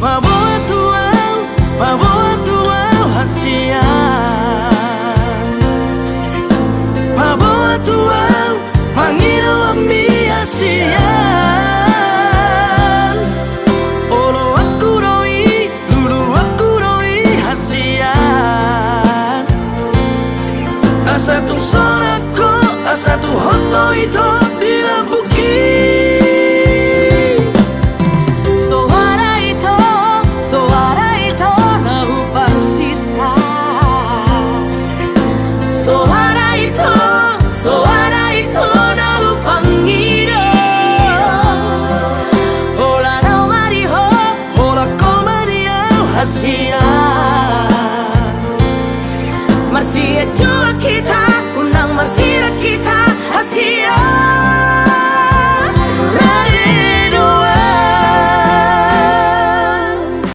pabo atuau hasian, pabo atuau pangilo ami hasian, olo aku roi lulu aku roi hasian, asa tu sorako asa tu hoto ito dilabuki. Hasian